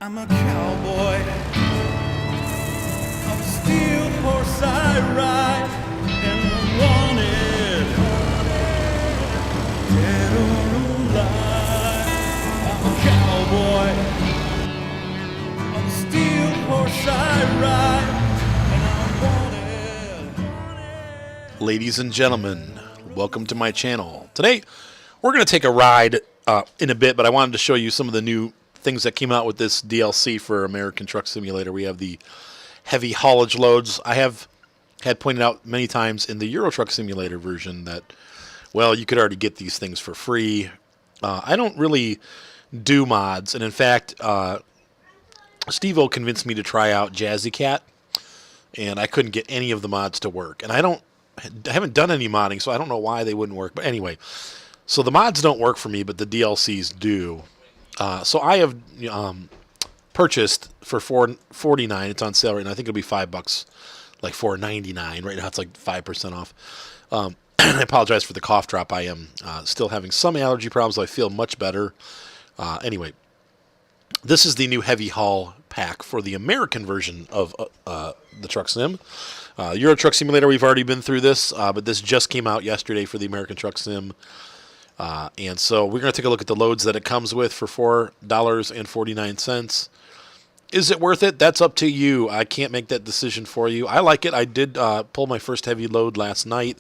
I'm a cowboy, I'm a steel horse I ride, and I'm wanted, dead or alive. I'm a cowboy, I'm a steel horse I ride, and I'm wanted. Ladies and gentlemen, welcome to my channel. Today, we're going to take a ride in a bit, but I wanted to show you some of the new things that came out with this DLC for American Truck Simulator. We have the heavy haulage loads. I have had pointed out many times in the Euro Truck Simulator version that, well, you could already get these things for free. I don't really do mods, and in fact, Steve-O convinced me to try out Jazzy Cat, and I couldn't get any of the mods to work. And I haven't done any modding, so I don't know why they wouldn't work. But anyway, so the mods don't work for me, but the DLCs do. So I have purchased for $4.49. It's on sale right now. I think it'll be $5, like $4.99. Right now it's like 5% off. I apologize for the cough drop. I am still having some allergy problems. I feel much better. Anyway, this is the new heavy haul pack for the American version of the Truck Sim. Euro Truck Simulator, we've already been through this, but this just came out yesterday for the American Truck Sim. And so we're going to take a look at the loads that it comes with for $4.49. Is it worth it? That's up to you. I can't make that decision for you. I like it. I did pull my first heavy load last night,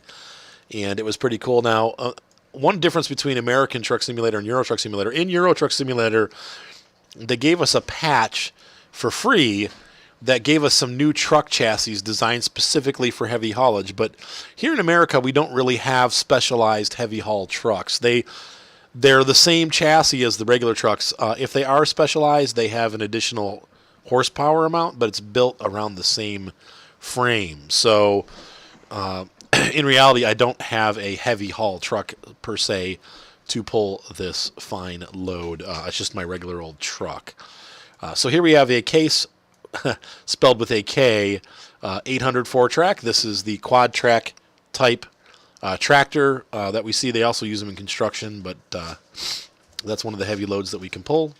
and it was pretty cool. Now, one difference between American Truck Simulator and Euro Truck Simulator, in Euro Truck Simulator, they gave us a patch for free that gave us some new truck chassis designed specifically for heavy haulage. But here in America, we don't really have specialized heavy haul trucks. They're the same chassis as the regular trucks. If they are specialized, they have an additional horsepower amount, but it's built around the same frame. So in reality, I don't have a heavy haul truck per se to pull this fine load. It's just my regular old truck. So here we have a case spelled with a K, 800 4-track. This is the quad track type tractor that we see. They also use them in construction, but that's one of the heavy loads that we can pull.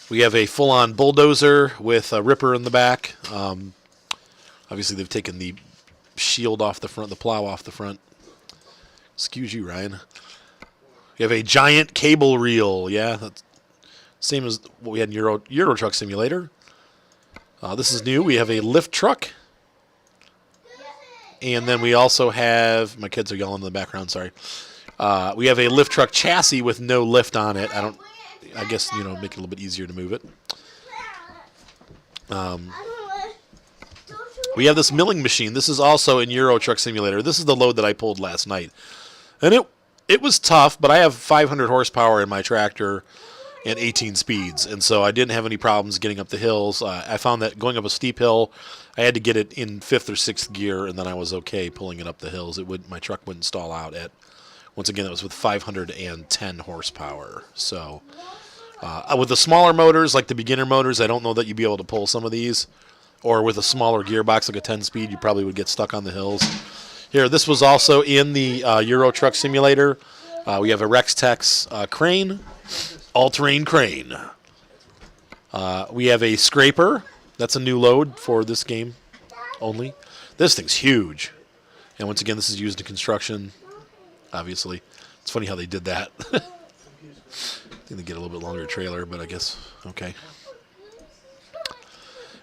We have a full-on bulldozer with a ripper in the back. Obviously, they've taken the shield off the front, the plow off the front. Excuse you, Ryan. We have a giant cable reel. Yeah, that's same as what we had in Euro Truck Simulator. This is new. We have a lift truck. And then we also have, my kids are yelling in the background, sorry. We have a lift truck chassis with no lift on it. I guess, make it a little bit easier to move it. We have this milling machine. This is also in Euro Truck Simulator. This is the load that I pulled last night. And it was tough, but I have 500 horsepower in my tractor and 18 speeds, and so I didn't have any problems getting up the hills. I found that going up a steep hill, I had to get it in 5th or 6th gear, and then I was okay pulling it up the hills. My truck wouldn't stall out at, once again, it was with 510 horsepower. So with the smaller motors, like the beginner motors, I don't know that you'd be able to pull some of these, or with a smaller gearbox, like a 10-speed, you probably would get stuck on the hills. Here, this was also in the Euro Truck Simulator. We have a Rex-Tex crane. All-terrain crane. We have a scraper. That's a new load for this game only. This thing's huge. And once again, this is used in construction, obviously. It's funny how they did that. I think they get a little bit longer trailer, but I guess, okay.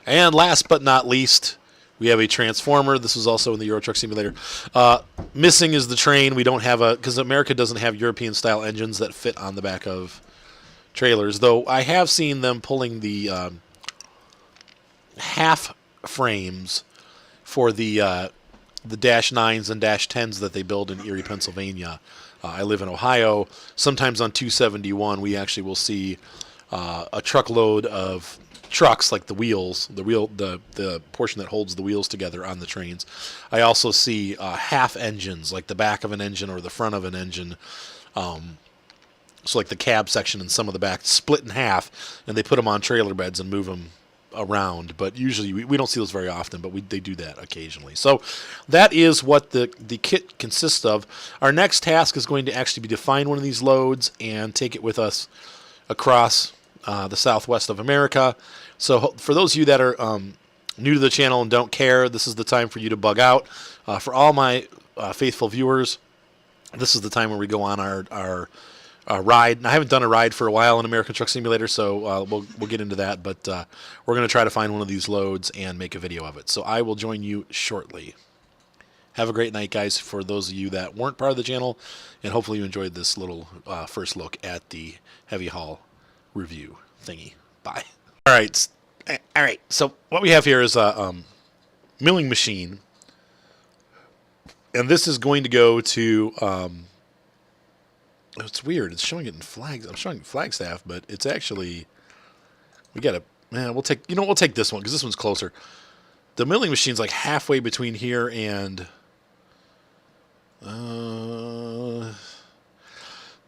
And last but not least, we have a transformer. This is also in the Euro Truck Simulator. Missing is the train. We don't have because America doesn't have European-style engines that fit on the back of trailers, though I have seen them pulling the half frames for the Dash 9s and Dash 10s that they build in Erie, Pennsylvania. I live in Ohio. Sometimes on 271 we actually will see a truckload of trucks, like the wheels, the portion that holds the wheels together on the trains. I also see half engines, like the back of an engine or the front of an engine. So like the cab section and some of the back split in half, and they put them on trailer beds and move them around. But usually we don't see those very often, but they do that occasionally. So that is what the kit consists of. Our next task is going to actually be to find one of these loads and take it with us across the Southwest of America. So for those of you that are new to the channel and don't care, this is the time for you to bug out. For all my faithful viewers, this is the time where we go on our ride. And I haven't done a ride for a while in American Truck Simulator, so we'll get into that. But we're going to try to find one of these loads and make a video of it. So I will join you shortly. Have a great night, guys, for those of you that weren't part of the channel. And hopefully you enjoyed this little first look at the heavy haul review thingy. Bye. All right. So what we have here is a milling machine. And this is going to go to... it's weird. It's showing it in flags. I'm showing Flagstaff, but it's actually... We got to... we'll take... we'll take this one because this one's closer. The milling machine's like halfway between here and...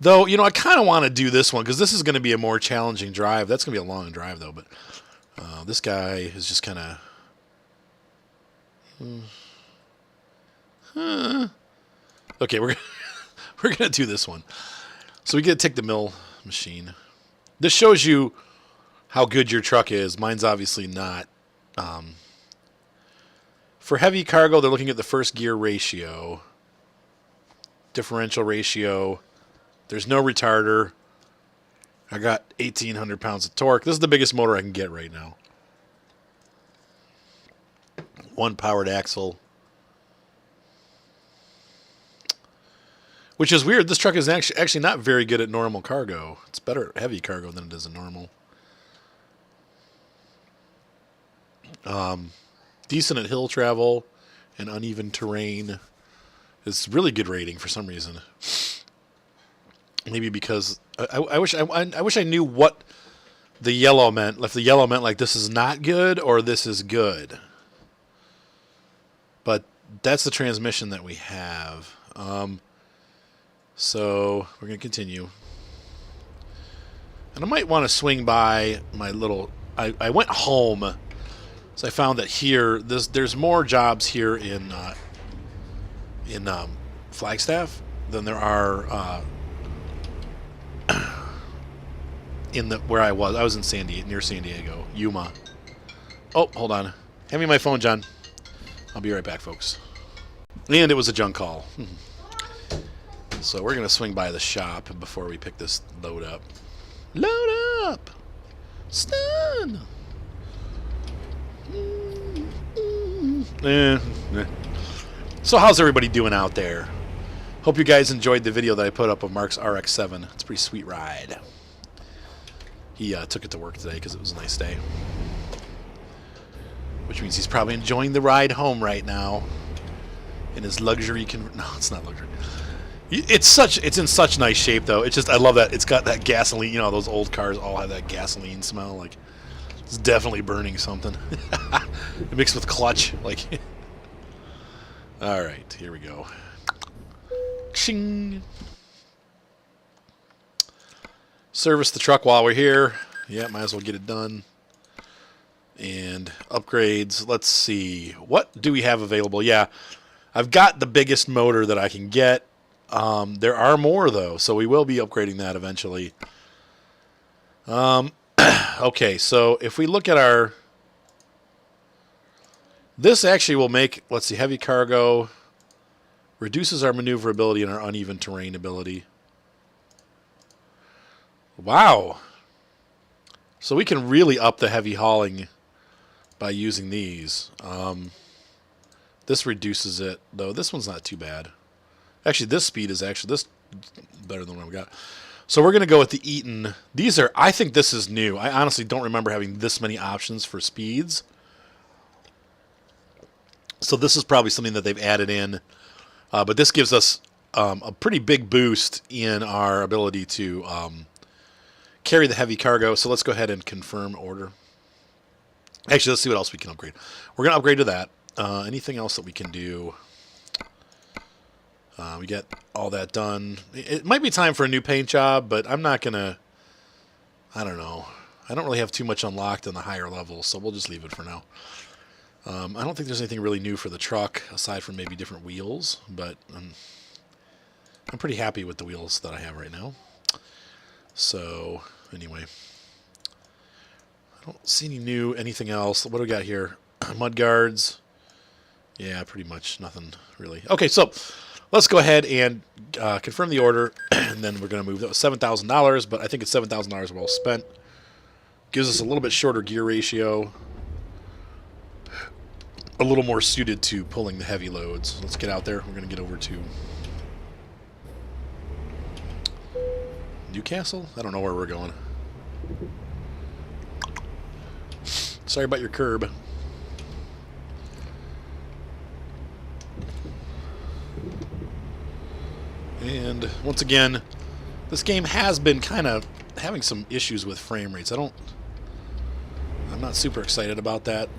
though, I kind of want to do this one because this is going to be a more challenging drive. That's going to be a long drive, though. But this guy is just kind of... Okay, we're going to do this one. So we get to take the mill machine. This shows you how good your truck is. Mine's obviously not. For heavy cargo, they're looking at the first gear ratio. Differential ratio. There's no retarder. I got 1,800 pounds of torque. This is the biggest motor I can get right now. One powered axle. Which is weird. This truck is actually not very good at normal cargo. It's better at heavy cargo than it is at normal. Decent at hill travel and uneven terrain. It's really good rating for some reason. Maybe because I wish I knew what the yellow meant. If the yellow meant like this is not good or this is good. But that's the transmission that we have. So we're going to continue. And I might want to swing by my little... I went home. So I found that here, there's more jobs here in Flagstaff than there are where I was. I was in near San Diego, Yuma. Oh, hold on. Hand me my phone, John. I'll be right back, folks. And it was a junk call. So we're going to swing by the shop before we pick this load up. Load up! Stun! So how's everybody doing out there? Hope you guys enjoyed the video that I put up of Mark's RX-7. It's a pretty sweet ride. He took it to work today because it was a nice day. Which means he's probably enjoying the ride home right now. In his luxury... No, it's not luxury. It's in such nice shape, though. It's just... I love that. It's got that gasoline... those old cars all have that gasoline smell. Like, it's definitely burning something. Mixed with clutch. Like... Alright, here we go. Ching! Service the truck while we're here. Yeah, might as well get it done. And upgrades. Let's see. What do we have available? Yeah, I've got the biggest motor that I can get. There are more, though, so we will be upgrading that eventually. Okay, so if we look at our... This actually will make, let's see, heavy cargo, reduces our maneuverability and our uneven terrain ability. Wow. So we can really up the heavy hauling by using these. This reduces it, though. This one's not too bad. Actually, this speed is this better than what I've got. So we're going to go with the Eaton. These are, I think this is new. I honestly don't remember having this many options for speeds. So this is probably something that they've added in. But this gives us a pretty big boost in our ability to carry the heavy cargo. So let's go ahead and confirm order. Actually, let's see what else we can upgrade. We're going to upgrade to that. Anything else that we can do? We get all that done. It might be time for a new paint job, but I'm not going to... I don't know. I don't really have too much unlocked on the higher levels, so we'll just leave it for now. I don't think there's anything really new for the truck, aside from maybe different wheels, but I'm pretty happy with the wheels that I have right now. So, anyway. Don't see anything else. What do we got here? Mud guards. Yeah, pretty much nothing really. Okay, so let's go ahead and confirm the order, and then we're going to move. That was $7,000, but I think it's $7,000 well spent. Gives us a little bit shorter gear ratio, a little more suited to pulling the heavy loads. Let's get out there. We're going to get over to Newcastle. I don't know where we're going. Sorry about your curb. And once again, this game has been kind of having some issues with frame rates. I'm not super excited about that.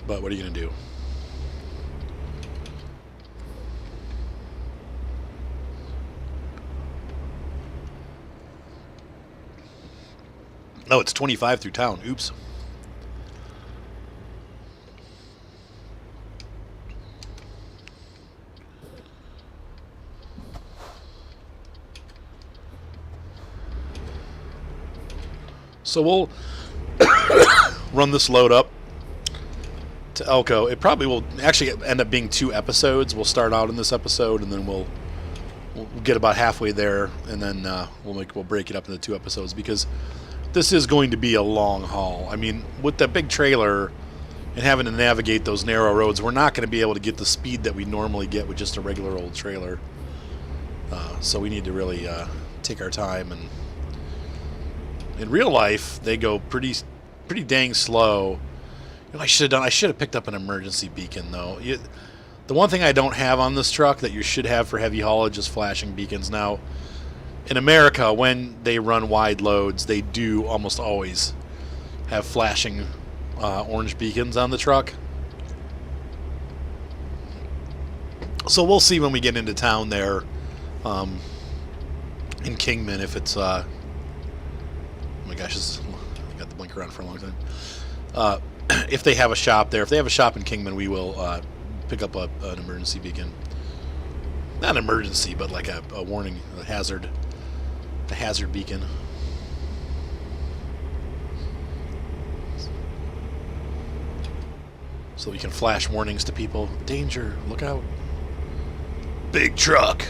But what are you going to do? Oh, it's 25 through town. Oops. So we'll run this load up to Elko. It probably will actually end up being 2 episodes. We'll start out in this episode, and then we'll get about halfway there, and then we'll break it up into 2 episodes, because this is going to be a long haul. I mean, with the big trailer and having to navigate those narrow roads, we're not going to be able to get the speed that we normally get with just a regular old trailer. So we need to really take our time. And in real life, they go pretty dang slow. You know, I should have picked up an emergency beacon, though. The one thing I don't have on this truck that you should have for heavy haulage is flashing beacons. Now, in America, when they run wide loads, they do almost always have flashing orange beacons on the truck. So we'll see when we get into town there in Kingman if it's... oh my gosh, I got the blinker on for a long time. If they have a shop there. If they have a shop in Kingman, we will pick up an emergency beacon. Not an emergency, but like a warning, a hazard beacon. So we can flash warnings to people. Danger, look out. Big truck.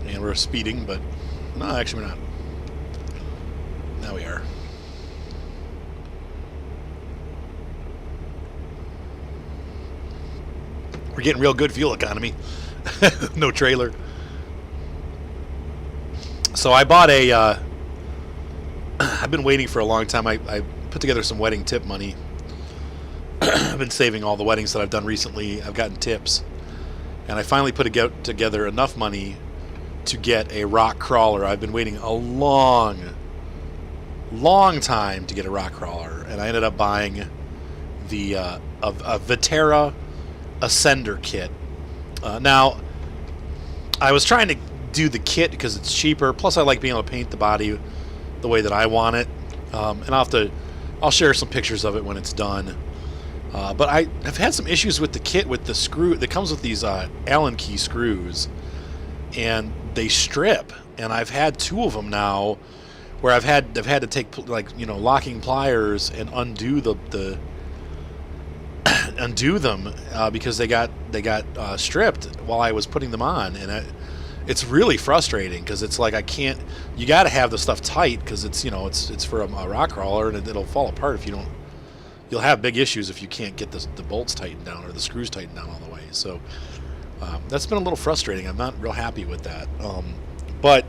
And we're speeding, but no, actually we're not. Now we are. We're getting real good fuel economy. No trailer. So I bought a... I've been waiting for a long time. I put together some wedding tip money. I've been saving all the weddings that I've done recently. I've gotten tips. And I finally put together enough money to get a rock crawler. I've been waiting a long time to get a rock crawler. And I ended up buying the a Vetera Ascender kit. Now, I was trying to do the kit because it's cheaper. Plus, I like being able to paint the body the way that I want it. And I'll share some pictures of it when it's done. But I've had some issues with the kit with the screw that comes with these Allen key screws, and they strip. And I've had 2 of them now, where I've had to take locking pliers and undo undo them because they got stripped while I was putting them on, and it's really frustrating because it's like I can't. You got to have the stuff tight because it's for a rock crawler, and it'll fall apart if you don't. You'll have big issues if you can't get the bolts tightened down or the screws tightened down all the way. So that's been a little frustrating. I'm not real happy with that. But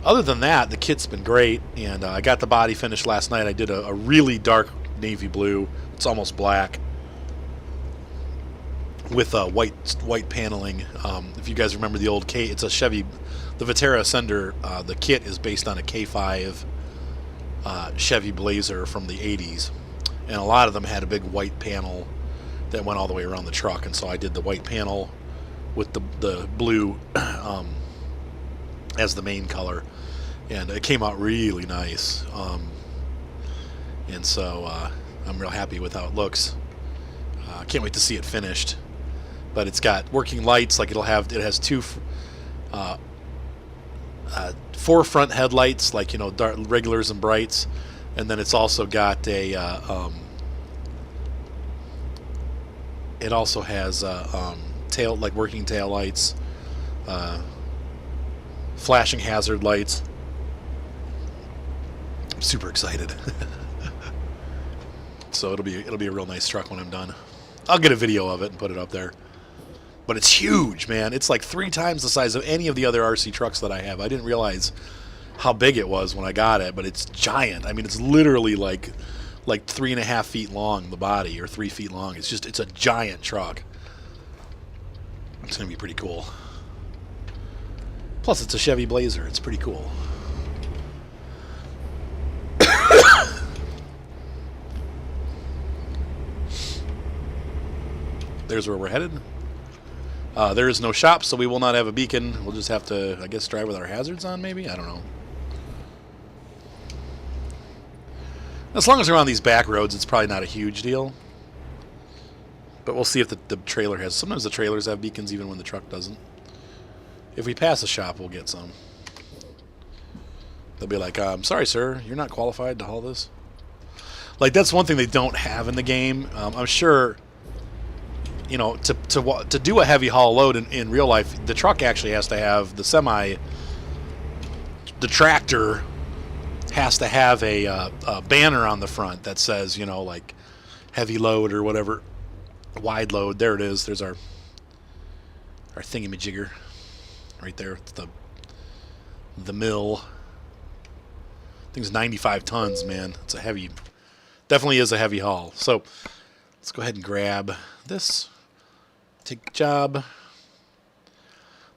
other than that, the kit's been great, and I got the body finished last night. I did a really dark navy blue. It's almost black with white paneling. If you guys remember the old it's a Chevy, the Vetera Ascender. The kit is based on a K5 Chevy Blazer from the 80s. And a lot of them had a big white panel that went all the way around the truck. And so I did the white panel with the blue as the main color. And it came out really nice. And so I'm real happy with how it looks. I can't wait to see it finished. but it's got working lights. Like it has two, 4 front headlights, like dark, regulars and brights, and then it's also got a. It also has working tail lights, flashing hazard lights. I'm super excited. So it'll be a real nice truck when I'm done. I'll get a video of it and put it up there. But it's huge, man. It's like 3 times the size of any of the other RC trucks that I have. I didn't realize how big it was when I got it, but it's giant. I mean, it's literally like 3.5 feet long, the body, or 3 feet long. It's a giant truck. It's gonna be pretty cool. Plus, it's a Chevy Blazer. It's pretty cool. There's where we're headed. There is no shop, so we will not have a beacon. We'll just have to, I guess, drive with our hazards on, maybe? I don't know. As long as we're on these back roads, it's probably not a huge deal. But we'll see if the trailer has... Sometimes the trailers have beacons even when the truck doesn't. If we pass a shop, we'll get some. They'll be like, I'm sorry, sir, you're not qualified to haul this. Like, that's one thing they don't have in the game. I'm sure... to do a heavy haul load in real life, the truck actually has to have the tractor has to have a banner on the front that says, like heavy load or whatever, wide load. There it is. There's our thingamajigger right there. It's the mill. Thing's 95 tons, man. It's a heavy, definitely is a heavy haul. So let's go ahead and grab this. Take job.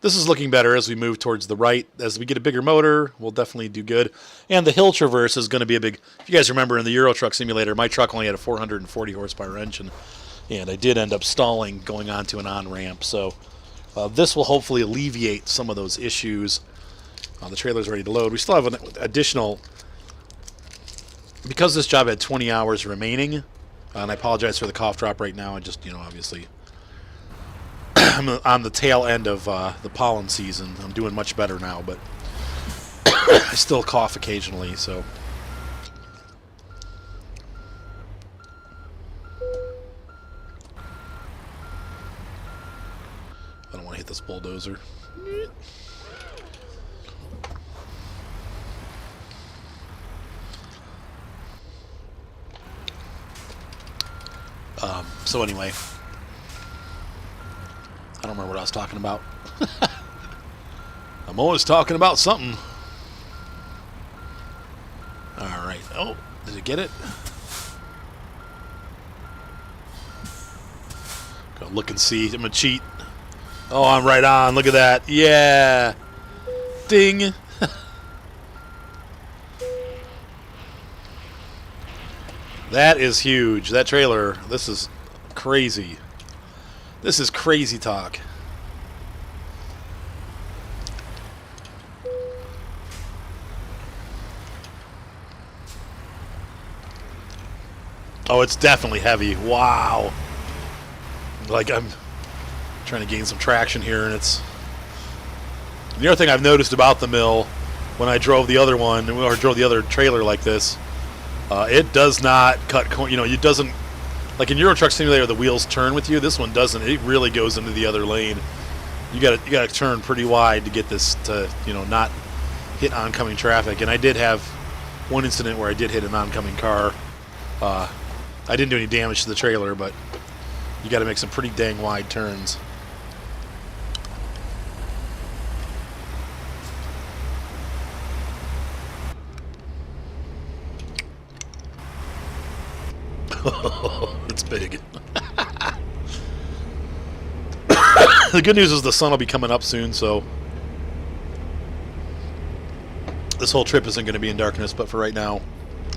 This is looking better as we move towards the right. As we get a bigger motor, we'll definitely do good. And the hill traverse is going to be a big... If you guys remember in the Euro Truck Simulator, my truck only had a 440 horsepower engine, and I did end up stalling going onto an on-ramp. So this will hopefully alleviate some of those issues. The trailer's ready to load. We still have an additional... Because this job had 20 hours remaining, and I apologize for the cough drop right now. I just, obviously... I'm on the tail end of the pollen season. I'm doing much better now, but I still cough occasionally, so... I don't want to hit this bulldozer. So anyway... I don't remember what I was talking about. I'm always talking about something. Alright. Oh, did it get it? Go look and see. I'm going to cheat. Oh, I'm right on. Look at that. Yeah. Ding. That is huge. That trailer. This is crazy. This is crazy talk. Oh, it's definitely heavy. Wow. Like, I'm trying to gain some traction here, and it's... The other thing I've noticed about the mill, when I drove the other one, or drove the other trailer like this, it does not cut... it doesn't... Like in Euro Truck Simulator, the wheels turn with you. This one doesn't. It really goes into the other lane. You got to turn pretty wide to get this to not hit oncoming traffic. And I did have one incident where I did hit an oncoming car. I didn't do any damage to the trailer, but you got to make some pretty dang wide turns. It's big. The good news is the sun will be coming up soon, so this whole trip isn't going to be in darkness. But for right now,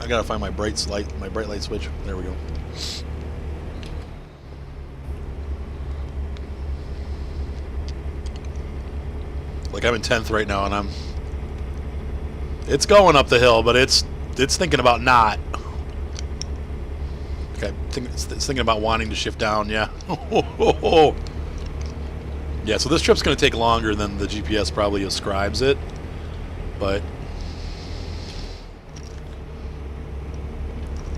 I gotta find my bright light switch. There we go. Like I'm in 10th right now, and it's going up the hill, but it's thinking about not. Okay, it's thinking about wanting to shift down. Yeah. Yeah, so this trip's going to take longer than the GPS probably ascribes it, but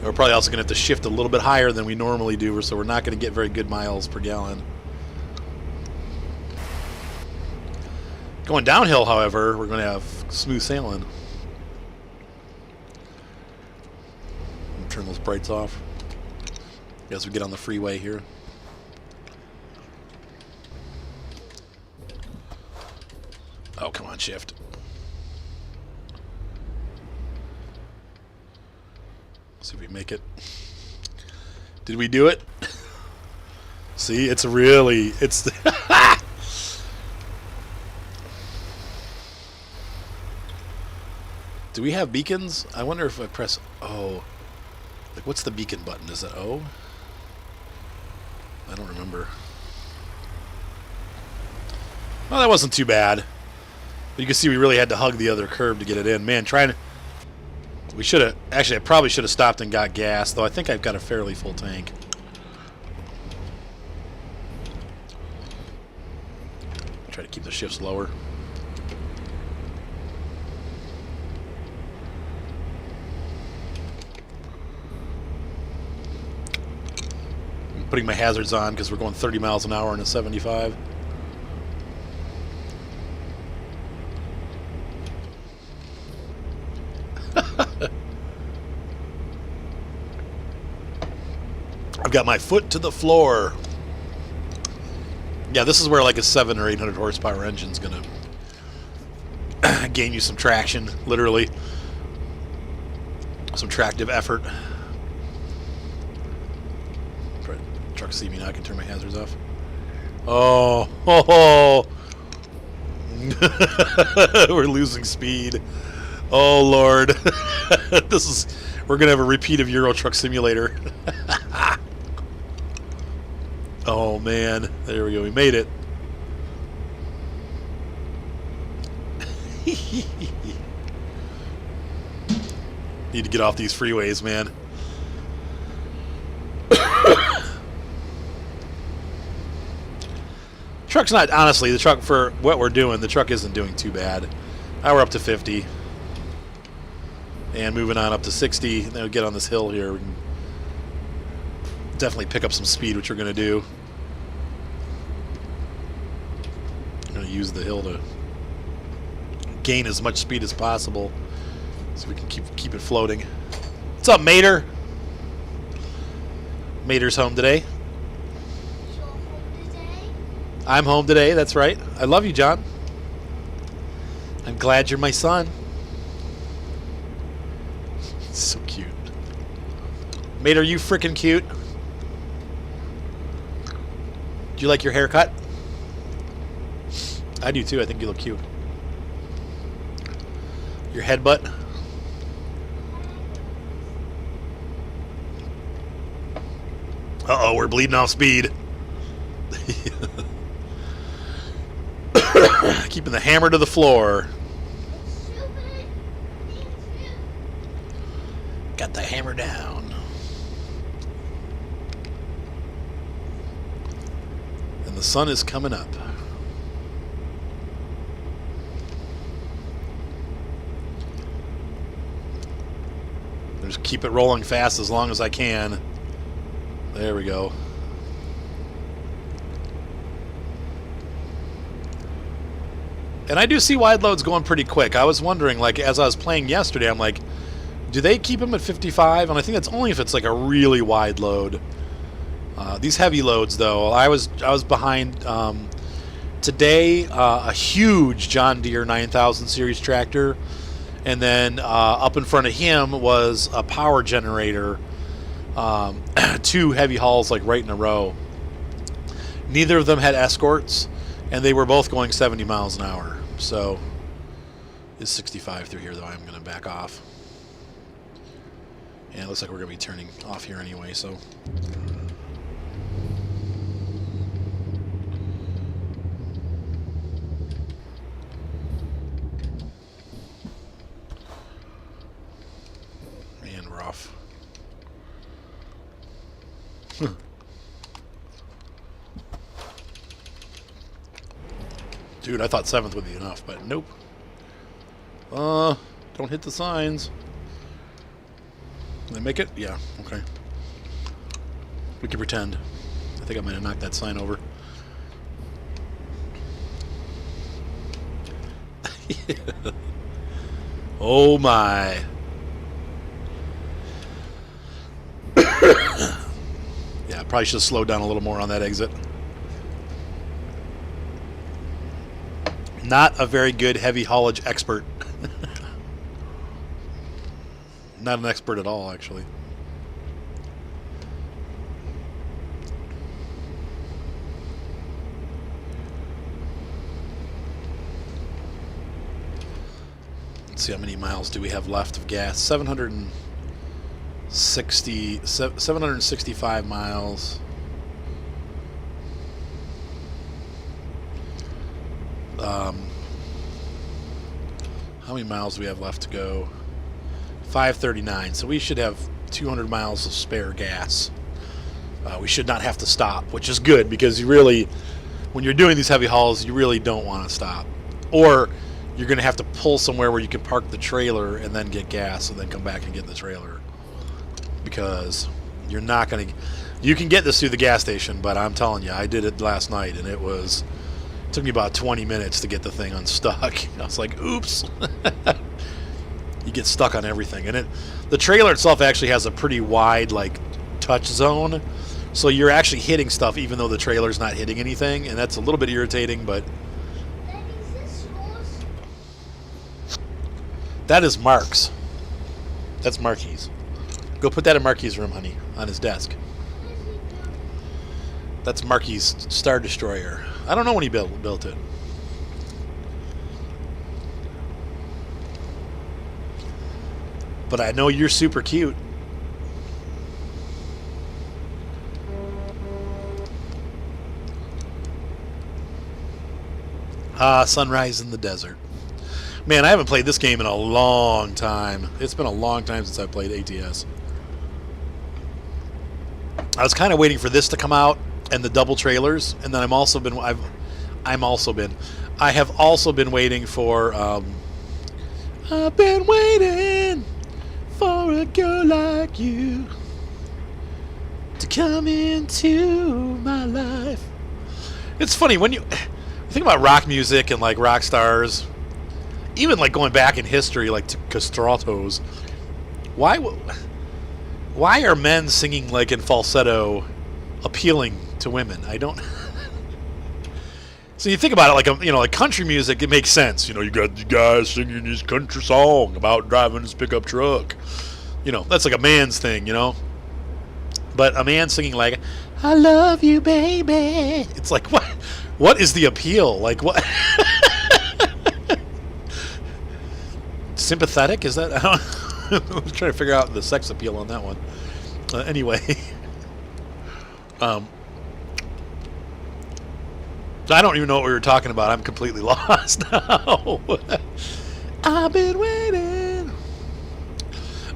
we're probably also going to have to shift a little bit higher than we normally do, so we're not going to get very good miles per gallon. Going downhill, however, we're going to have smooth sailing. Turn those brights off as we get on the freeway here. Oh, come on, shift. See if we make it. Did we do it? See, it's really, it's the Do we have beacons? I wonder if I press O. Like, what's the beacon button? Is it O? I don't remember. Well, that wasn't too bad. But you can see we really had to hug the other curve to get it in. Man, we should have... Actually, I probably should have stopped and got gas, though I think I've got a fairly full tank. Try to keep the shifts lower. I'm putting my hazards on because we're going 30 miles an hour in a 75. I've got my foot to the floor. Yeah, this is where like a 700 or 800 horsepower engine's gonna gain you some traction, literally. Some tractive effort. Truck see me now, I can turn my hazards off. Oh, we're losing speed. Oh Lord. We're gonna have a repeat of Euro Truck Simulator. Oh man, there we go, we made it. Need to get off these freeways, man. Truck's not, honestly, the truck for what we're doing, the truck isn't doing too bad. Now we're up to 50. And moving on up to 60. Then we get on this hill here. We can definitely pick up some speed, which we're going to do. I'm going to use the hill to gain as much speed as possible so we can keep it floating. What's up, Mater? Mater's home today. I'm home today, that's right. I love you, John. I'm glad you're my son. So cute. Mate, are you freaking cute? Do you like your haircut? I do too, I think you look cute. Your headbutt? Uh-oh, we're bleeding off speed. Keeping the hammer to the floor. Got the hammer down. And the sun is coming up. Just keep it rolling fast as long as I can. There we go. And I do see wide loads going pretty quick. I was wondering, like, as I was playing yesterday, I'm like, do they keep them at 55? And I think that's only if it's like a really wide load. These heavy loads, though, I was behind today. A huge John Deere 9000 series tractor, and then up in front of him was a power generator. Two heavy hauls like right in a row. Neither of them had escorts, and they were both going 70 miles an hour. So it's 65 through here, though. I'm going to back off. And it looks like we're going to be turning off here anyway, so. Man, we're off. Dude, I thought 7th would be enough, but nope. Don't hit the signs. Did I make it? Yeah, okay. We can pretend. I think I might have knocked that sign over. Oh my. Yeah, I probably should have slowed down a little more on that exit. Not a very good heavy haulage expert. Not an expert at all, actually. Let's see, how many miles do we have left of gas? 765 miles. How many miles do we have left to go? 539. So we should have 200 miles of spare gas. We should not have to stop, which is good because you really, when you're doing these heavy hauls, you really don't want to stop. Or you're going to have to pull somewhere where you can park the trailer and then get gas and then come back and get the trailer. Because you're not going to... You can get this through the gas station, but I'm telling you, I did it last night, and it took me about 20 minutes to get the thing unstuck. I was like, oops. You get stuck on everything. And the trailer itself actually has a pretty wide, like, touch zone. So you're actually hitting stuff even though the trailer's not hitting anything, and that's a little bit irritating, but... That is Mark's. That's Marky's. Go put that in Marky's room, honey, on his desk. That's Marky's Star Destroyer. I don't know when he built it. But I know you're super cute. Sunrise in the desert. Man, I haven't played this game in a long time. It's been a long time since I played ATS. I was kind of waiting for this to come out and the double trailers, and then I have also been waiting for I've been waiting for a girl like you to come into my life. It's funny when you think about rock music and like rock stars, even like going back in history, like to castratos. Why are men singing like in falsetto appealing to women? I don't. So you think about it, like like country music, it makes sense. You got the guys singing this country song about driving his pickup truck. That's like a man's thing, But a man singing like, "I love you, baby." It's like, what? What is the appeal? Like what? Sympathetic? Is that? I was trying to figure out the sex appeal on that one. Anyway. I don't even know what we were talking about. I'm completely lost now. I've been waiting.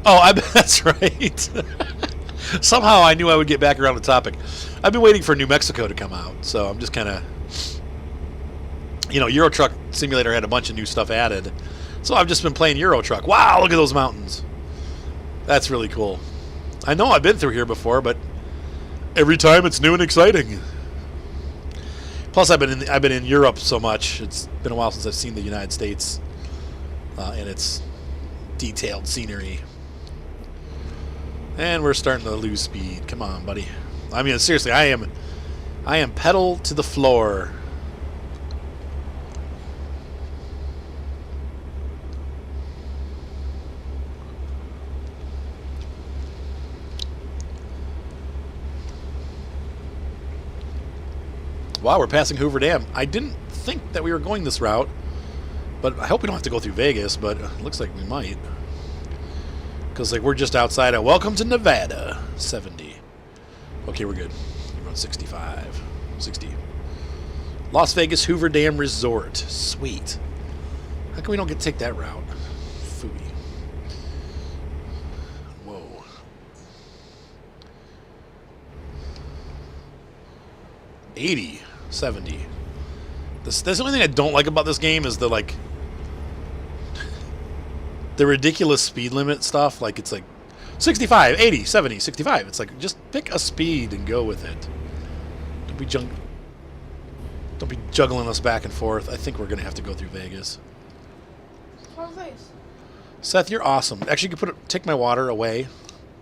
Oh, that's right. Somehow I knew I would get back around the topic. I've been waiting for New Mexico to come out, so I'm just kind of... Euro Truck Simulator had a bunch of new stuff added. So I've just been playing Euro Truck. Wow, look at those mountains. That's really cool. I know I've been through here before, but every time it's new and exciting. Plus, I've been in Europe so much. It's been a while since I've seen the United States and its detailed scenery. And we're starting to lose speed. Come on, buddy. I mean, seriously, I am pedal to the floor. Wow, we're passing Hoover Dam. I didn't think that we were going this route, but I hope we don't have to go through Vegas, but it looks like we might. Because we're just outside of Welcome to Nevada, 70. Okay, we're good. We're going 65, 60. Las Vegas Hoover Dam Resort. Sweet. How come we don't get to take that route? Phooey. Whoa. 80, 70. That's the only thing I don't like about this game is the ridiculous speed limit stuff. Like it's like 65, 80, 70, 65. It's like just pick a speed and go with it. Don't be juggling us back and forth. I think we're gonna have to go through Vegas. How's Vegas? Seth, you're awesome. Actually, you can take my water away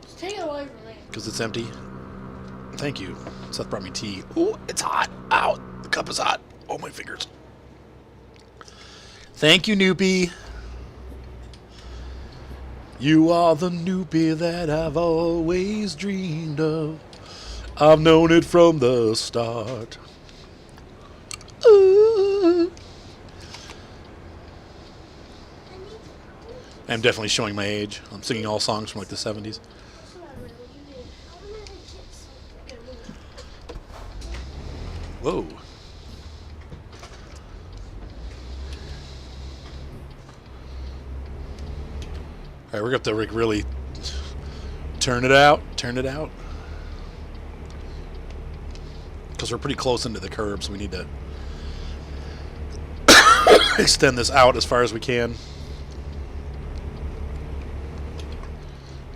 Just take it away from me. because it's empty. Thank you. Seth brought me tea. Ooh, it's hot. Ow, the cup is hot. Oh, my fingers. Thank you, Noopy. You are the Noopy that I've always dreamed of. I've known it from the start. Ooh. I'm definitely showing my age. I'm singing all songs from like the 70s. Whoa. Alright, we're going to have to really turn it out. Turn it out. Because we're pretty close into the curb, so we need to extend this out as far as we can.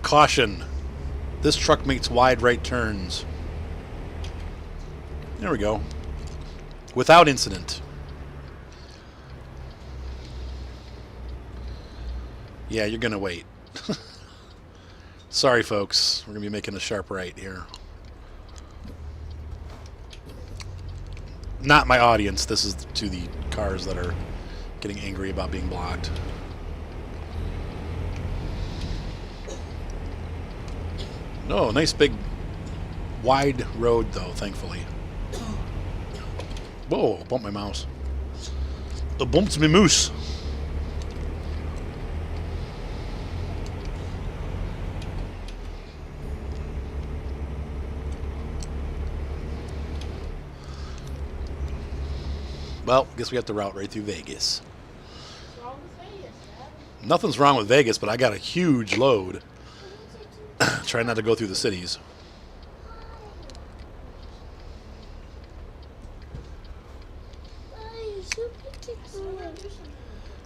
Caution. This truck makes wide right turns. There we go. Without incident. Yeah, you're going to wait. Sorry, folks. We're going to be making a sharp right here. Not my audience. This is to the cars that are getting angry about being blocked. No, nice big wide road though, thankfully. Whoa, I bumped my mouse. I bumped my moose. Well, I guess we have to route right through Vegas. What's wrong with Vegas, Dad? Nothing's wrong with Vegas, but I got a huge load. Try not to go through the cities.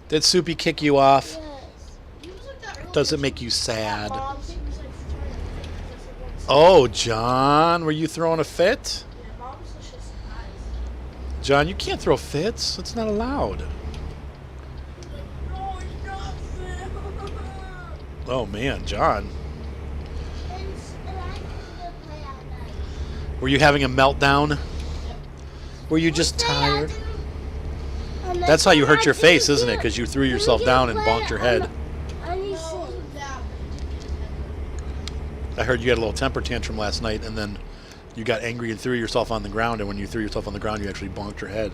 Did Soupy kick you off? Does it make you sad? Oh, John, were you throwing a fit? John, you can't throw fits. It's not allowed. Oh, man, John. Were you having a meltdown? Were you just tired? That's how you hurt your face, isn't it? Because you threw yourself down and bonked your head. I heard you had a little temper tantrum last night, and then you got angry and threw yourself on the ground, and when you threw yourself on the ground, you actually bonked your head.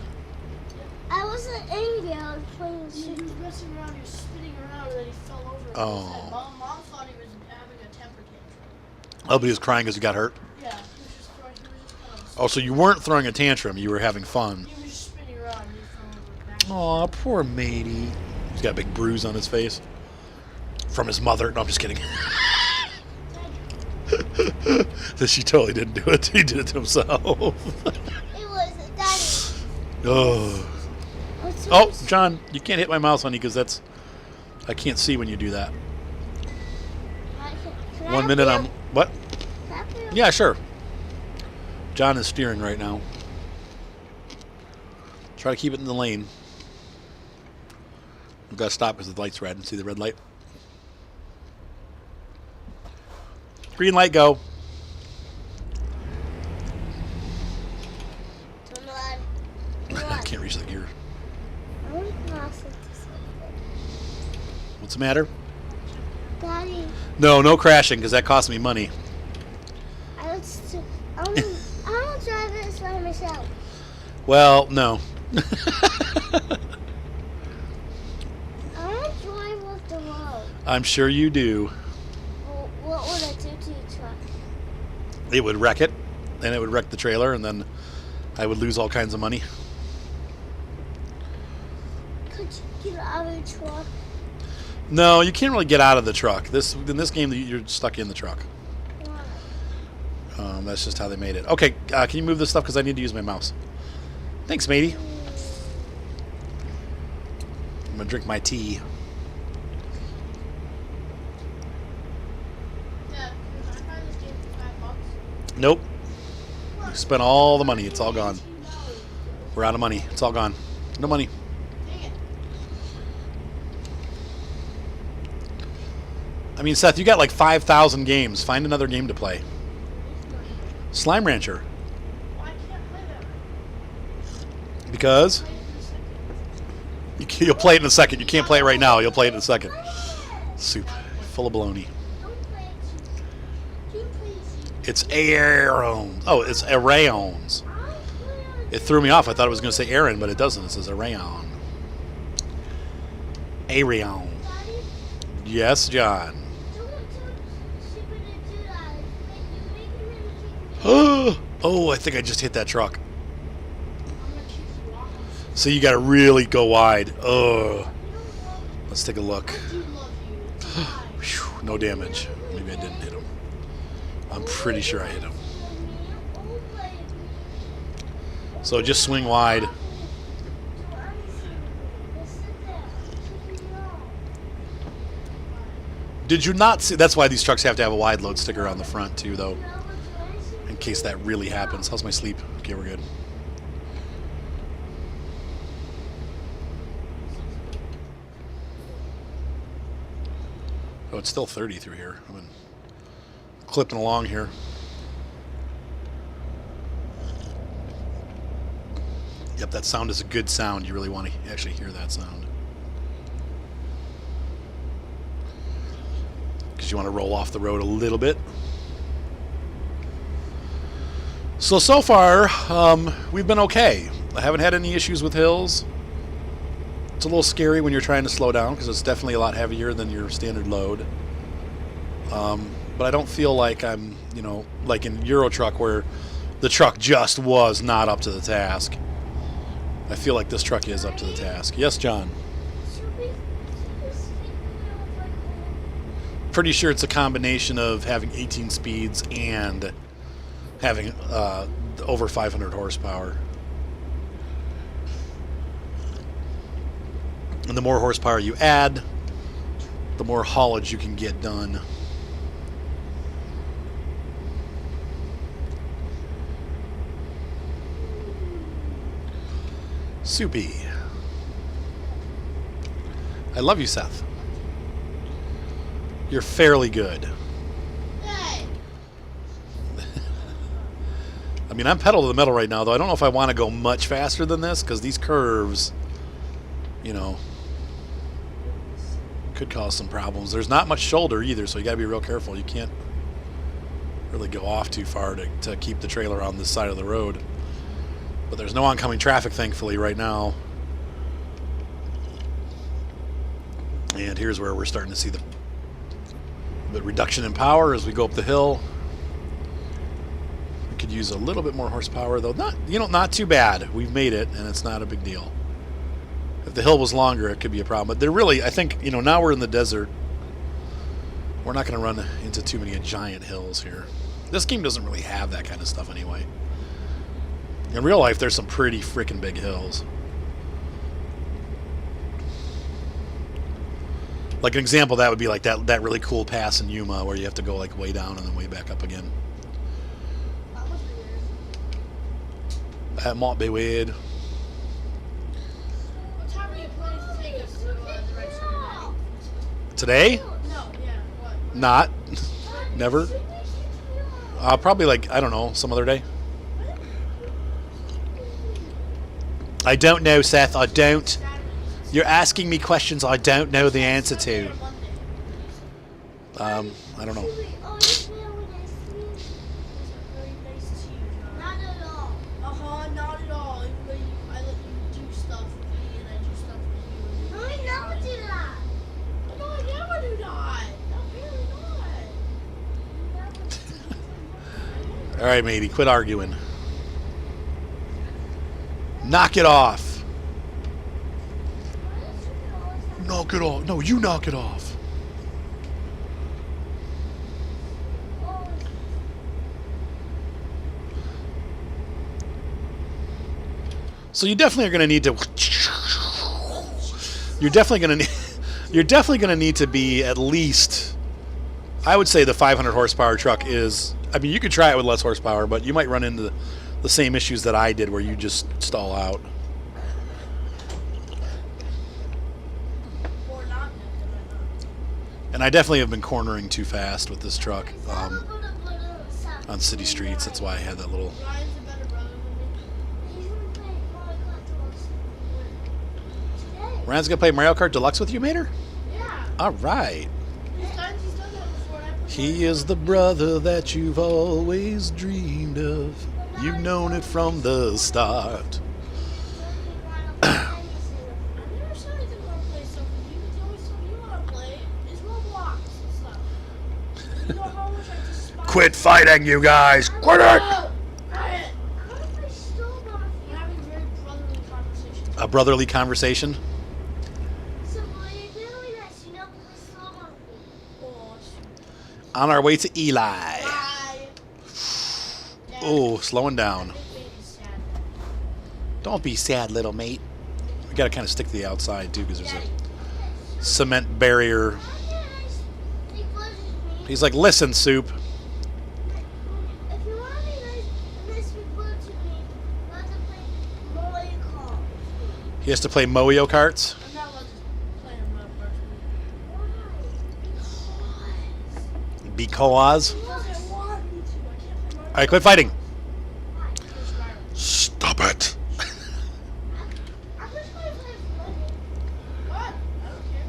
I wasn't angry, I was playing He was messing around, he was spinning around, and then he fell over. Oh. Mom thought he was having a temper tantrum. Oh, but he was crying because he got hurt? Yeah, he was just throwing, he was just kind of... Oh, so you weren't throwing a tantrum, you were having fun. He was just spinning around, and he fell over. Aw, poor matey. He's got a big bruise on his face. From his mother. No, I'm just kidding. She totally didn't do it. He did it to himself. It was Daddy. Oh. Oh, John, you can't hit my mouse, honey, because that's... I can't see when you do that. 1 minute I'm... What? Yeah, sure. John is steering right now. Try to keep it in the lane. We've got to stop because the light's red and see the red light. Green light, go. I can't reach the gear. What's the matter? Daddy, No crashing because that costs me money. I want to drive it by myself. Well, no. I want to drive off the road. I'm sure you do. Well, what would I do to your truck? It would wreck it, and it would wreck the trailer, and then I would lose all kinds of money. Could you get out of the truck? No, you can't really get out of the truck. In this game, you're stuck in the truck. Why? That's just how they made it. Okay, can you move this stuff because I need to use my mouse? Thanks, matey. gonna drink my tea. Dad, can I find this game for $5? Nope. You spent all the money. It's all gone. We're out of money. It's all gone. No money. Dang it. I mean, Seth, you got like 5,000 games. Find another game to play. Slime Rancher. Why can't I play that? Because Play it in a second. you'll play it in a second. You can't play it right now. You'll play it in a second. Soup. Full of baloney. Don't play it. You please. It's Aeons. Oh, it's Aeons. It threw me off. I thought it was going to say Aaron, but it doesn't. It says Aeon. Aeon. Daddy, Yes, John. don't she wouldn't do that. You make him and Oh, I think I just hit that truck. I'm gonna choose you off. So you got to really go wide. Oh, you don't love let's take a look. I do love you. Why? Whew, no damage. Maybe I didn't hit him. I'm pretty sure I hit him. So just swing wide. Did you not see? That's why these trucks have to have a wide load sticker on the front too, though, in case that really happens. How's my sleep? Okay, we're good. Oh, it's still 30 through here. I've been clipping along here. Yep, that sound is a good sound. You really want to actually hear that sound. Because you want to roll off the road a little bit. So far, we've been okay. I haven't had any issues with hills. It's a little scary when you're trying to slow down because it's definitely a lot heavier than your standard load. But I don't feel like I'm, you know, like in Euro Truck where the truck just was not up to the task. I feel like this truck is up to the task. Yes, John. Pretty sure it's a combination of having 18 speeds and having over 500 horsepower. And the more horsepower you add, the more haulage you can get done. Soupy. I love you, Seth. You're fairly good. Hey! I mean, I'm pedal to the metal right now, though. I don't know if I want to go much faster than this, because these curves, you know, could cause some problems. There's not much shoulder either, so you got to be real careful. You can't really go off too far to keep the trailer on this side of the road. But there's no oncoming traffic, thankfully, right now. And here's where we're starting to see the reduction in power as we go up the hill. We could use a little bit more horsepower, though. Not too bad. We've made it, and it's not a big deal. If the hill was longer, it could be a problem. But they're really, I think, now we're in the desert. We're not going to run into too many giant hills here. This game doesn't really have that kind of stuff anyway. In real life, there's some pretty freaking big hills. Like an example, that would be like that really cool pass in Yuma where you have to go like way down and then way back up again. That must be weird. That might be weird. What time are you planning to take us to the register Today? today? No, yeah, what? Not. Never. Probably like, I don't know, some other day. I don't know, Seth. I don't. Saturday. You're asking me questions I don't know the answer to. Or Monday. I don't know. Is it very nice to you, John? Not at all. Not at all. Even though I let you do stuff with me and I do stuff with you. I never do that. No, I never do that. Apparently not. All right, matey, quit arguing. Knock it off. Knock it off. No, you knock it off. So you definitely are going to need to You're definitely gonna need, you're definitely gonna need to be at least. I would say the 500 horsepower truck is. I mean, you could try it with less horsepower, but you might run into the same issues that I did, where you just stall out. Or not. And I definitely have been cornering too fast with this truck on city streets. That's why I had that little. Ryan's a better brother than me. He's gonna play Mario Kart Deluxe today. Ryan's gonna play Mario Kart Deluxe with you, Mater? Yeah. All right. He's done that before. And I prefer He is the brother that you've always dreamed of. You've known it from the start. I never said I didn't want to play stuff with you. The only stuff you want to play is Roblox and stuff. You know how much I despise Quit fighting, you guys! Quit it! No! Quiet! I still want We're having a very brotherly conversation. A brotherly conversation. So while you're doing this, you know, we still want Oh, shoot. On our way to Eli. Bye. Dad, Oh, slowing down. I think baby's sad. Don't be sad, little mate. We gotta kind of stick to the outside too, because there's Daddy. a cement barrier. He's like, listen, Soup. If you want to be nice and this be good to me, you have to play Mario Kart. He has to play Mario Karts. I'm not allowed to play in Roblox with you. Because. Because I want me to. I can't play All right, quit fighting. There's Ryan. Stop it. I'm just going to play Mario. What? I don't care.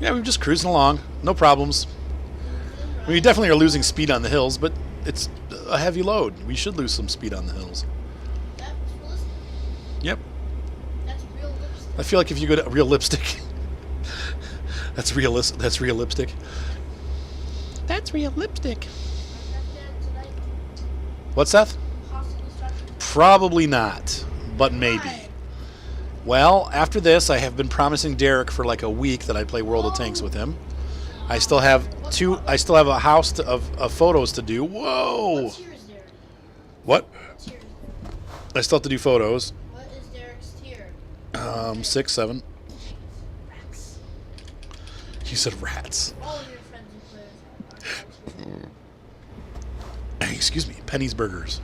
Yeah, we're just cruising along. No problems. I mean, we definitely are losing speed on the hills, but it's a heavy load. We should lose some speed on the hills. That's realistic. Yep. That's real lipstick. I feel like if you go to real lipstick, that's realistic. That's real lipstick. That's real lipstick. Tonight, What's Seth? hostile destruction. Probably not, but maybe. Why? Well, after this, I have been promising Derek for like a week that I'd play World of Tanks with him. I still have a house of photos to do. Whoa! What's yours, Derek? What? What's yours? I still have to do photos. What is Derek's tier? 6, 7. Rex. You said rats. All of your friends and players are Excuse me, Penny's Burgers.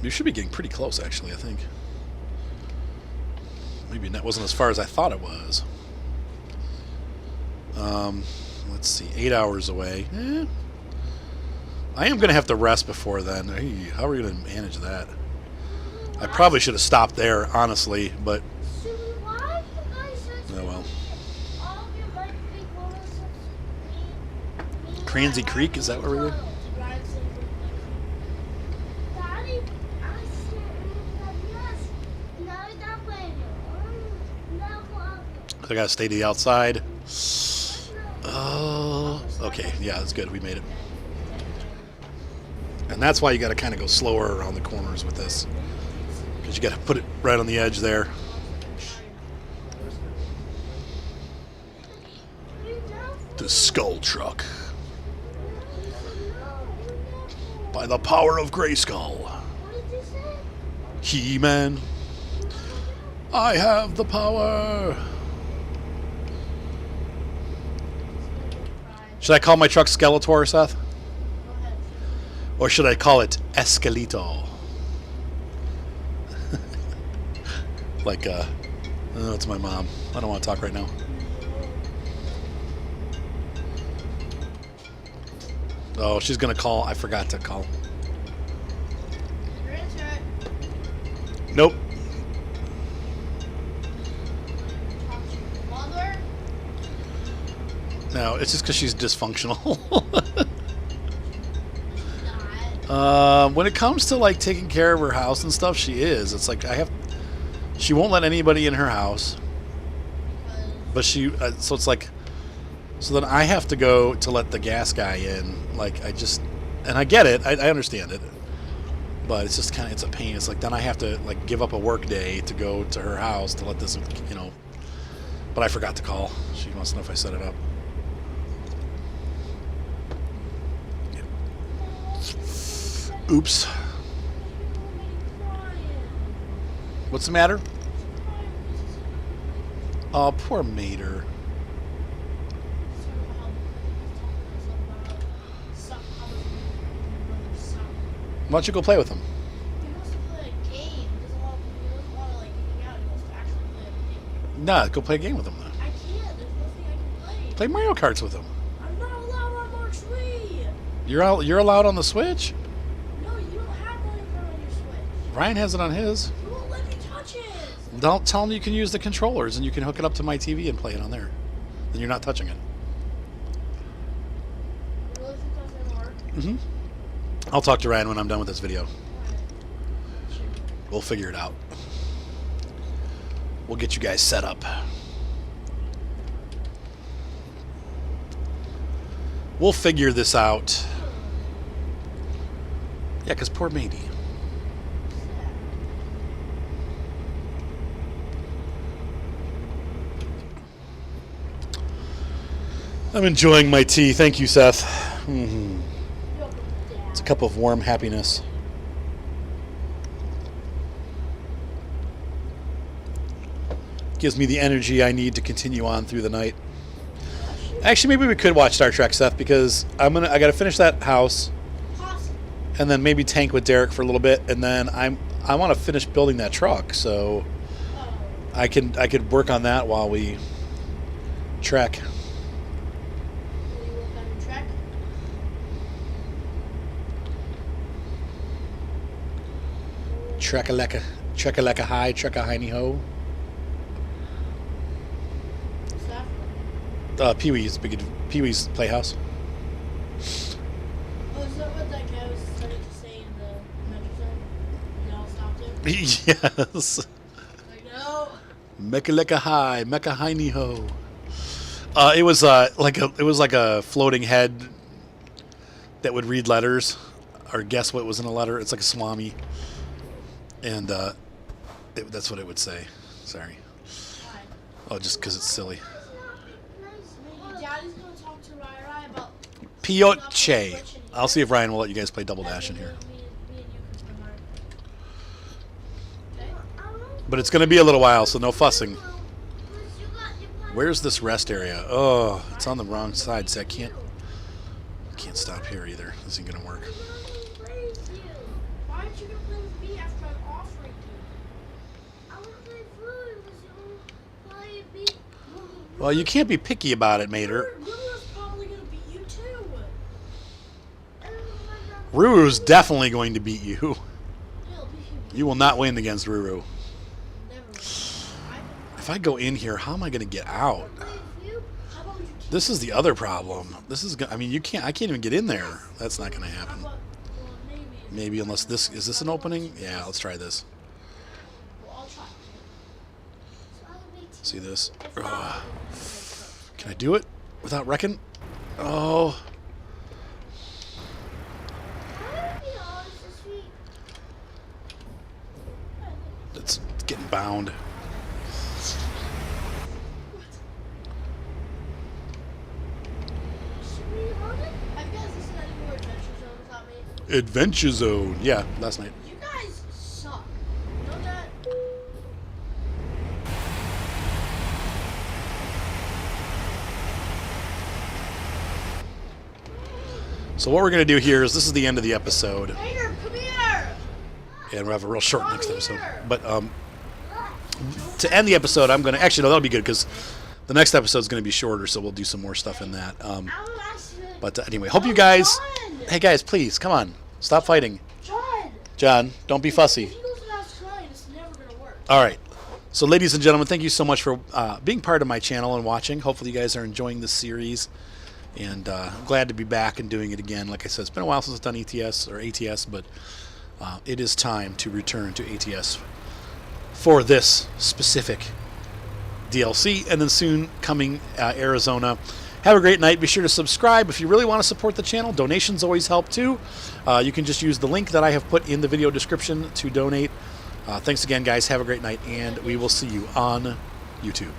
You should be getting pretty close, actually, I think. Maybe that wasn't as far as I thought it was. Let's see, 8 hours away. I am going to have to rest before then. Hey, how are we going to manage that? I probably should have stopped there, honestly, but So why you guys search oh well. for all of your life big photos of me? Cransy Creek, is that where we were? Ryan said Daddy, I said yes. Now it's not playing. Now what? I got to stay to the outside. Oh, okay. Yeah, that's good. We made it. And that's why you got to kind of go slower around the corners with this. Because you got to put it right on the edge there. The Skull Truck. By the power of Grayskull. What did you say? He-Man. I have the power. Should I call my truck Skeletor, Seth? Or should I call it Esqueleto? Like, oh, it's my mom. I don't want to talk right now. Oh, she's going to call. I forgot to call. You're into it. Nope. Talk to your mother. No, it's just because she's dysfunctional. Not. When it comes to like taking care of her house and stuff, she is. It's like she won't let anybody in her house, but so it's like, so then I have to go to let the gas guy in. Like and I get it, I understand it, but it's just it's a pain. It's like then I have to like give up a work day to go to her house to let this, But I forgot to call. She wants to know if I set it up. Oops. What's the matter? Oh, poor Mater. Why don't you go play with him? Nah, go play a game with him then. I can't. There's nothing I can play. Play Mario Karts with him. I'm not allowed on March 3. You're allowed on the Switch? No, you don't have Mario Kart on your Switch. Ryan has it on his. You won't let me touch it. Don't tell him you can use the controllers and you can hook it up to my TV and play it on there. Then you're not touching it. You really think that's gonna work? Mm-hmm. I'll talk to Ryan when I'm done with this video. Alright. Sure. We'll figure it out. We'll get you guys set up. We'll figure this out. Yeah, because poor matey. I'm enjoying my tea. Thank you, Seth. Mm-hmm. It's a cup of warm happiness. Gives me the energy I need to continue on through the night. Actually, maybe we could watch Star Trek, Seth, because I got to finish that house, and then maybe tank with Derek for a little bit, and then I want to finish building that truck, so I could work on that while we trek. Trek-a-lecca high, trek-a-hiney ho. Pee-wee's Playhouse. Oh, is that what that guy was starting to say in the Metro Zone? And they all stopped him? Yes. Like, no. Mecca-lecca high, mecca-hiney ho. It was like a floating head that would read letters or guess what was in a letter. It's like a swami, and that's what it would say. Sorry. Why? Oh, just because it's silly. Maybe Daddy's going to talk to Rai about... Pioche. I'll see if Ryan will let you guys play Double Dash in here. Me and you can play Mario. Okay? But it's going to be a little while, so no fussing. Where's this rest area? Oh, it's on the wrong side, so I can't stop here either. This isn't going to work. Why aren't you going to play with me after I'm offering you? Well, you can't be picky about it, Mater. Ruru's probably going to beat you too. Ruru's definitely going to beat you. He'll beat you. You will not win against Ruru. Never. If I go in here, how am I going to get out? How about you keep... This is the other problem. This is, I mean, I can't even get in there. That's not going to happen. Well, maybe. Maybe unless is this an opening? Yeah, let's try this. Well, I'll try. See this? Ugh. Can I do it without wrecking? Oh. It's getting bound. Have you guys listened to any more Adventure Zone without me? Adventure Zone. Yeah, last night. You guys suck. You know that? So what we're going to do here is this is the end of the episode. Hater, come here! And we'll have a real short next episode. But to end the episode, I'm going to... Actually, no, that'll be good because the next episode is going to be shorter, so we'll do some more stuff in that. But anyway, hope you guys... Hey, guys, please, come on. Stop fighting. John, don't be fussy. If he goes without trying, it's never going to work. All right. So, ladies and gentlemen, thank you so much for being part of my channel and watching. Hopefully, you guys are enjoying this series. And I'm glad to be back and doing it again. Like I said, it's been a while since I've done ATS, but it is time to return to ATS for this specific DLC, and then soon coming Arizona. Have a great night. Be sure to subscribe if you really want to support the channel. Donations always help too. You can just use the link that I have put in the video description to donate. Thanks again, guys. Have a great night, and we will see you on YouTube.